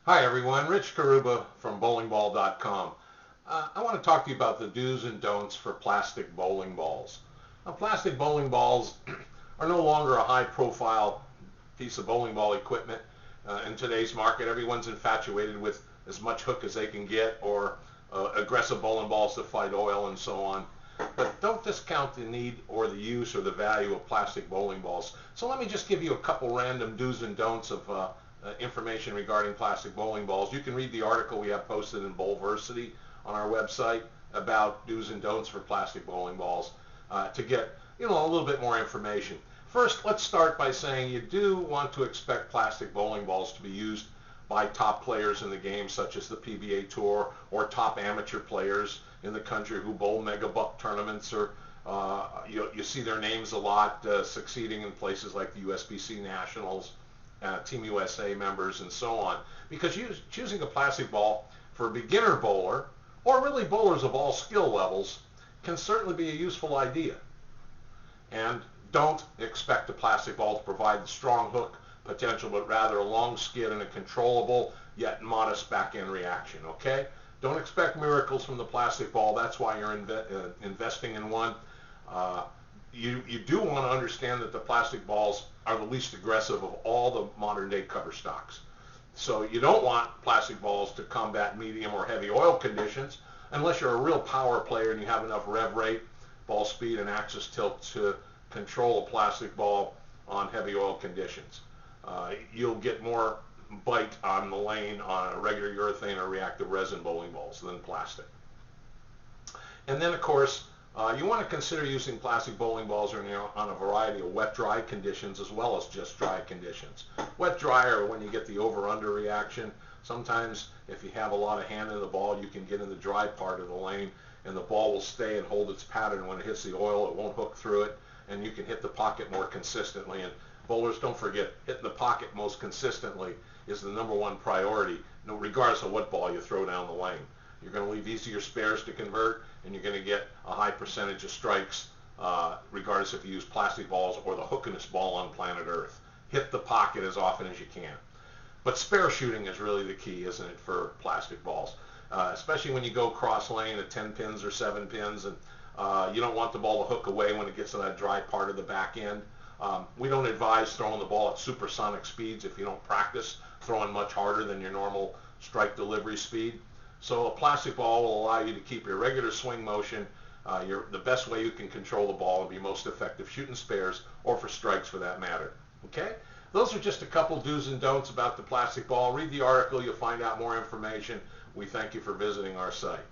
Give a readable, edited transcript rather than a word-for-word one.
Hi everyone, Rich Karuba from bowlingball.com. I want to talk to you about the do's and don'ts for plastic bowling balls. Now, plastic bowling balls are no longer a high-profile piece of bowling ball equipment in today's market. Everyone's infatuated with as much hook as they can get, or aggressive bowling balls to fight oil and so on. But don't discount the need or the use or the value of plastic bowling balls. So let me just give you a couple random do's and don'ts of information regarding plastic bowling balls. You can read the article we have posted in Bowlversity on our website about do's and don'ts for plastic bowling balls to get a little bit more information. First, let's start by saying you do want to expect plastic bowling balls to be used by top players in the game, such as the PBA Tour, or top amateur players in the country who bowl mega buck tournaments, or you see their names a lot succeeding in places like the USBC Nationals, Team USA members, and so on. Because choosing a plastic ball for a beginner bowler, or really bowlers of all skill levels, can certainly be a useful idea. And don't expect a plastic ball to provide the strong hook potential, but rather a long skid and a controllable yet modest back-end reaction, okay? Don't expect miracles from the plastic ball. That's why you're investing in one. You do want to understand that the plastic balls are the least aggressive of all the modern-day cover stocks. So you don't want plastic balls to combat medium or heavy oil conditions unless you're a real power player and you have enough rev rate, ball speed, and axis tilt to control a plastic ball on heavy oil conditions. You'll get more bite on the lane on a regular urethane or reactive resin bowling balls than plastic. And then, of course, you want to consider using plastic bowling balls on a variety of wet-dry conditions as well as just dry conditions. Wet-dry are when you get the over-under reaction. Sometimes if you have a lot of hand in the ball, you can get in the dry part of the lane and the ball will stay and hold its pattern. When it hits the oil, it won't hook through it, and you can hit the pocket more consistently. And bowlers, don't forget, hitting the pocket most consistently is the #1 priority, regardless of what ball you throw down the lane. You're going to leave easier spares to convert, and you're going to get a high percentage of strikes, regardless if you use plastic balls or the hookingest ball on planet Earth. Hit the pocket as often as you can. But spare shooting is really the key, isn't it, for plastic balls? Especially when you go cross lane at 10 pins or 7 pins, and you don't want the ball to hook away when it gets to that dry part of the back end. We don't advise throwing the ball at supersonic speeds if you don't practice throwing much harder than your normal strike delivery speed. So a plastic ball will allow you to keep your regular swing motion, the best way you can control the ball and be most effective shooting spares, or for strikes for that matter. Okay? Those are just a couple do's and don'ts about the plastic ball. Read the article, you'll find out more information. We thank you for visiting our site.